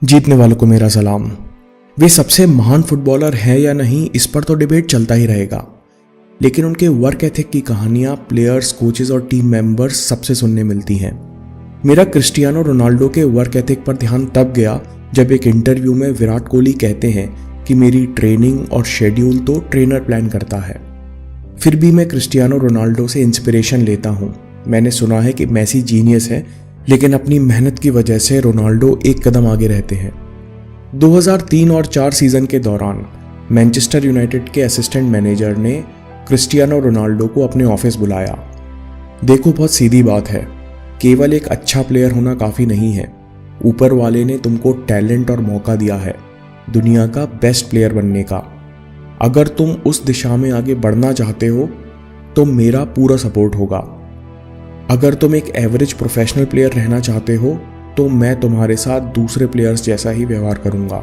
जीतने वालों को मेरा सलाम। वे सबसे महान फुटबॉलर हैं या नहीं, इस पर तो डिबेट चलता ही रहेगा, लेकिन उनके वर्क एथिक की कहानियां प्लेयर्स, कोचेस और टीम मेंबर्स सबसे सुनने मिलती हैं। मेरा क्रिस्टियानो रोनाल्डो के वर्क एथिक पर ध्यान तब गया जब एक इंटरव्यू में विराट कोहली कहते हैं कि मेरी ट्रेनिंग और शेड्यूल तो ट्रेनर प्लान करता है। फिर भी मैं क्रिस्टियानो रोनाल्डो से इंस्पिरेशन लेता हूँ। मैंने सुना है कि मेसी जीनियस है, लेकिन अपनी मेहनत की वजह से रोनाल्डो एक कदम आगे रहते हैं। 2003 और 4 सीजन के दौरान मैनचेस्टर यूनाइटेड के असिस्टेंट मैनेजर ने क्रिस्टियानो रोनाल्डो को अपने ऑफिस बुलाया। देखो, बहुत सीधी बात है, केवल एक अच्छा प्लेयर होना काफ़ी नहीं है। ऊपर वाले ने तुमको टैलेंट और मौका दिया है दुनिया का बेस्ट प्लेयर बनने का। अगर तुम उस दिशा में आगे बढ़ना चाहते हो तो मेरा पूरा सपोर्ट होगा। अगर तुम एक एवरेज प्रोफेशनल प्लेयर रहना चाहते हो तो मैं तुम्हारे साथ दूसरे प्लेयर्स जैसा ही व्यवहार करूंगा।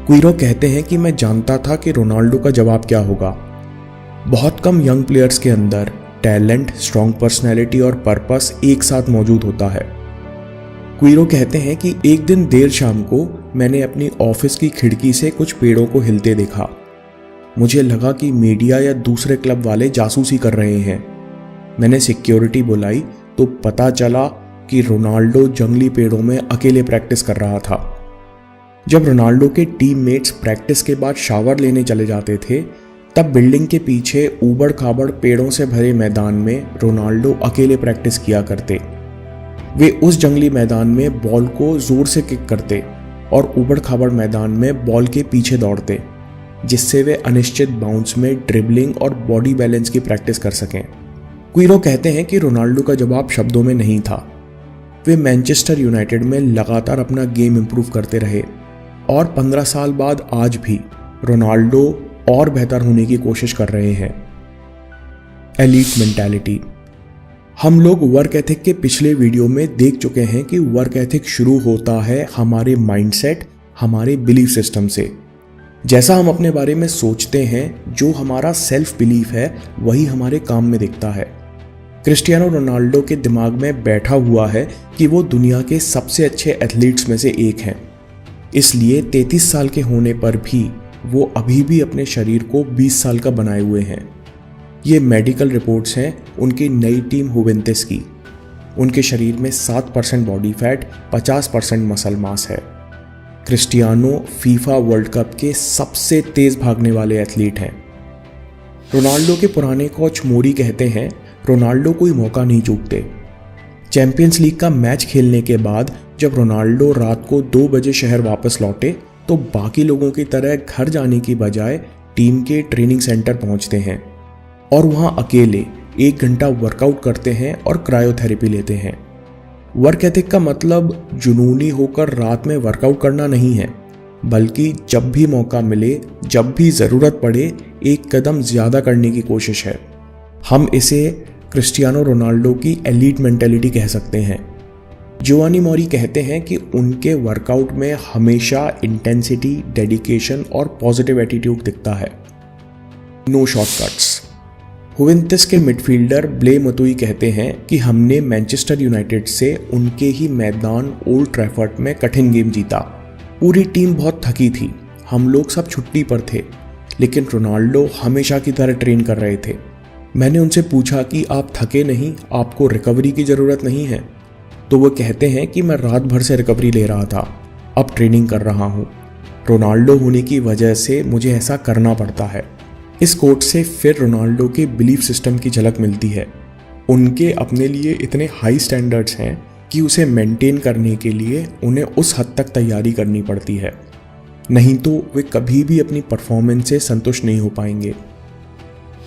क्विरो कहते हैं कि मैं जानता था कि रोनाल्डो का जवाब क्या होगा। बहुत कम यंग प्लेयर्स के अंदर टैलेंट, स्ट्रॉन्ग पर्सनैलिटी और पर्पस एक साथ मौजूद होता है। क्विरो कहते हैं कि एक दिन देर शाम को मैंने अपनी ऑफिस की खिड़की से कुछ पेड़ों को हिलते देखा। मुझे लगा कि मीडिया या दूसरे क्लब वाले जासूसी कर रहे हैं। मैंने सिक्योरिटी बुलाई तो पता चला कि रोनाल्डो जंगली पेड़ों में अकेले प्रैक्टिस कर रहा था। जब रोनाल्डो के टीममेट्स प्रैक्टिस के बाद शावर लेने चले जाते थे, तब बिल्डिंग के पीछे ऊबड़ खाबड़ पेड़ों से भरे मैदान में रोनाल्डो अकेले प्रैक्टिस किया करते। वे उस जंगली मैदान में बॉल को जोर से किक करते और ऊबड़ खाबड़ मैदान में बॉल के पीछे दौड़ते, जिससे वे अनिश्चित बाउंस में ड्रिबलिंग और बॉडी बैलेंस की प्रैक्टिस कर सकें। क्विरो कहते हैं कि रोनाल्डो का जवाब शब्दों में नहीं था। वे मैनचेस्टर यूनाइटेड में लगातार अपना गेम इंप्रूव करते रहे और 15 साल बाद आज भी रोनाल्डो और बेहतर होने की कोशिश कर रहे हैं। Elite mentality. हम लोग वर्क एथिक के पिछले वीडियो में देख चुके हैं कि वर्क एथिक शुरू होता है हमारे माइंडसेट, हमारे बिलीफ सिस्टम से। जैसा हम अपने बारे में सोचते हैं, जो हमारा सेल्फ बिलीफ है, वही हमारे काम में दिखता है। क्रिस्टियानो रोनाल्डो के दिमाग में बैठा हुआ है कि वो दुनिया के सबसे अच्छे एथलीट्स में से एक हैं। इसलिए 33 साल के होने पर भी वो अभी भी अपने शरीर को 20 साल का बनाए हुए हैं। ये मेडिकल रिपोर्ट्स हैं उनकी नई टीम हुवेंटस की। उनके शरीर में 7% बॉडी फैट, 50% मसल मास है। क्रिस्टियानो फीफा वर्ल्ड कप के सबसे तेज भागने वाले एथलीट हैं। रोनाल्डो के पुराने कोच मोरी कहते हैं, रोनाल्डो कोई मौका नहीं चूकते। चैंपियंस लीग का मैच खेलने के बाद जब रोनाल्डो रात को 2 बजे शहर वापस लौटे तो बाकी लोगों की तरह घर जाने की बजाय टीम के ट्रेनिंग सेंटर पहुंचते हैं और वहां अकेले 1 घंटा वर्कआउट करते हैं और क्रायोथेरेपी लेते हैं। वर्क एथिक का मतलब जुनूनी होकर रात में वर्कआउट करना नहीं है, बल्कि जब भी मौका मिले, जब भी ज़रूरत पड़े, एक कदम ज़्यादा करने की कोशिश है। हम इसे क्रिस्टियानो रोनाल्डो की एलीट मेंटालिटी कह सकते हैं। जोआनी मोरी कहते हैं कि उनके वर्कआउट में हमेशा इंटेंसिटी, डेडिकेशन और पॉजिटिव एटीट्यूड दिखता है। No shortcuts. हुवेंटस के मिडफील्डर ब्ले मतुई कहते हैं कि हमने मैनचेस्टर यूनाइटेड से उनके ही मैदान ओल्ड ट्रैफर्ड में कठिन गेम जीता। पूरी टीम बहुत थकी थी, हम लोग सब छुट्टी पर थे, लेकिन रोनाल्डो हमेशा की तरह ट्रेन कर रहे थे। मैंने उनसे पूछा कि आप थके नहीं, आपको रिकवरी की ज़रूरत नहीं है? तो वो कहते हैं कि मैं रात भर से रिकवरी ले रहा था, अब ट्रेनिंग कर रहा हूँ। रोनाल्डो होने की वजह से मुझे ऐसा करना पड़ता है। इस कोट से फिर रोनाल्डो के बिलीफ सिस्टम की झलक मिलती है। उनके अपने लिए इतने हाई स्टैंडर्ड्स हैं कि उसे मेंटेन करने के लिए उन्हें उस हद तक तैयारी करनी पड़ती है, नहीं तो वे कभी भी अपनी परफॉर्मेंस से संतुष्ट नहीं हो पाएंगे।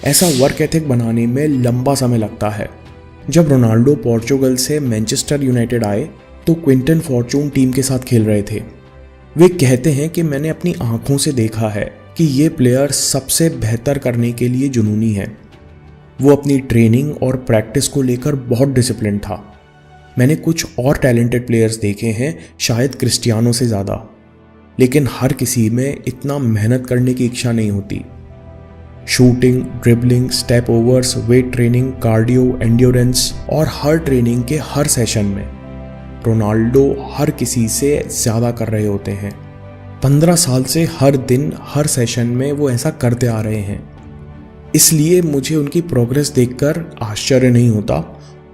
ऐसा वर्क एथिक बनाने में लंबा समय लगता है। जब रोनाल्डो पोर्चुगल से मैनचेस्टर यूनाइटेड आए तो क्विंटन फॉर्चून टीम के साथ खेल रहे थे। वे कहते हैं कि मैंने अपनी आंखों से देखा है कि ये प्लेयर सबसे बेहतर करने के लिए जुनूनी है। वो अपनी ट्रेनिंग और प्रैक्टिस को लेकर बहुत डिसिप्लिन था। मैंने कुछ और टैलेंटेड प्लेयर्स देखे हैं, शायद क्रिस्टियानो से ज़्यादा, लेकिन हर किसी में इतना मेहनत करने की इच्छा नहीं होती। Shooting, dribbling, step overs, weight training, cardio, endurance और हर ट्रेनिंग के हर सेशन में रोनाल्डो हर किसी से ज़्यादा कर रहे होते हैं। 15 साल से हर दिन हर सेशन में वो ऐसा करते आ रहे हैं। इसलिए मुझे उनकी प्रोग्रेस देखकर आश्चर्य नहीं होता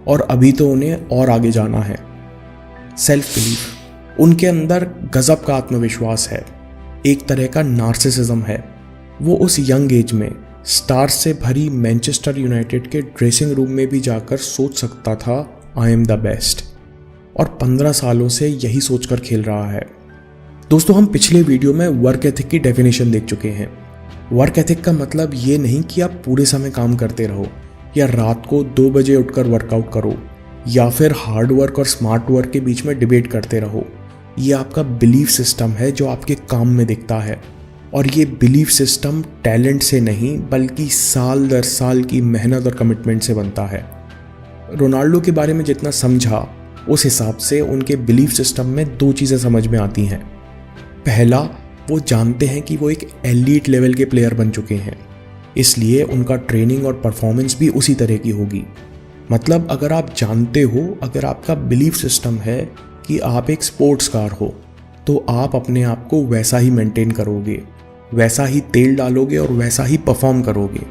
और अभी तो उन्हें और आगे जाना है। सेल्फ बिलीफ, उनके अंदर गजब का आत्मविश्वास है, एक तरह का नार्सिसिज्म है। वो उस यंग एज में स्टार्स से भरी मैनचेस्टर यूनाइटेड के ड्रेसिंग रूम में भी जाकर सोच सकता था आई एम द बेस्ट, और 15 सालों से यही सोचकर खेल रहा है। दोस्तों, हम पिछले वीडियो में वर्क एथिक की डेफिनेशन देख चुके हैं। वर्क एथिक का मतलब ये नहीं कि आप पूरे समय काम करते रहो या रात को 2 बजे उठकर वर्कआउट करो या फिर हार्ड वर्क और स्मार्ट वर्क के बीच में डिबेट करते रहो। ये आपका बिलीफ सिस्टम है जो आपके काम में दिखता है, और ये बिलीफ सिस्टम टैलेंट से नहीं बल्कि साल दर साल की मेहनत और कमिटमेंट से बनता है। रोनाल्डो के बारे में जितना समझा उस हिसाब से उनके बिलीफ सिस्टम में 2 चीज़ें समझ में आती हैं। पहला, वो जानते हैं कि वो एक एलीट लेवल के प्लेयर बन चुके हैं, इसलिए उनका ट्रेनिंग और परफॉर्मेंस भी उसी तरह की होगी। मतलब अगर आप जानते हो, अगर आपका बिलीफ सिस्टम है कि आप एक स्पोर्ट्स कार हो, तो आप अपने आप को वैसा ही मेंटेन करोगे, वैसा ही तेल डालोगे और वैसा ही परफॉर्म करोगे।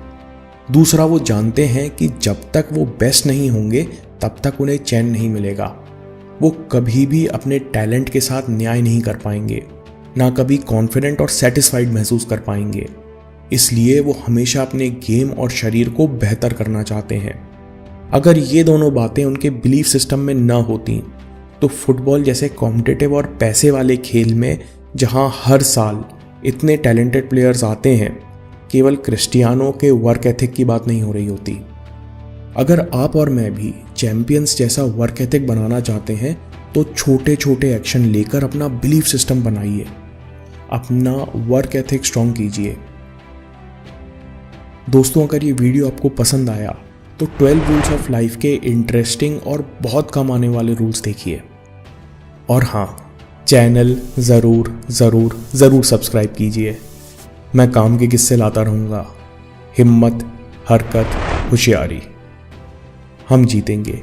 दूसरा, वो जानते हैं कि जब तक वो बेस्ट नहीं होंगे तब तक उन्हें चैन नहीं मिलेगा। वो कभी भी अपने टैलेंट के साथ न्याय नहीं कर पाएंगे, ना कभी कॉन्फिडेंट और सेटिस्फाइड महसूस कर पाएंगे। इसलिए वो हमेशा अपने गेम और शरीर को बेहतर करना चाहते हैं। अगर ये दोनों बातें उनके बिलीफ सिस्टम में ना होती तो फुटबॉल जैसे कॉम्पिटिटिव और पैसे वाले खेल में, जहां हर साल इतने टैलेंटेड प्लेयर्स आते हैं, केवल क्रिस्टियानो के वर्क एथिक की बात नहीं हो रही होती। अगर आप और मैं भी चैंपियंस जैसा वर्क एथिक बनाना चाहते हैं तो छोटे छोटे एक्शन लेकर अपना बिलीफ सिस्टम बनाइए, अपना वर्क एथिक स्ट्रॉन्ग कीजिए। दोस्तों, अगर ये वीडियो आपको पसंद आया तो 12 रूल्स ऑफ लाइफ के इंटरेस्टिंग और बहुत कम आने वाले रूल्स देखिए। और हाँ, चैनल ज़रूर सब्सक्राइब कीजिए। मैं काम के किस्से लाता रहूँगा। हिम्मत, हरकत, होशियारी, हम जीतेंगे।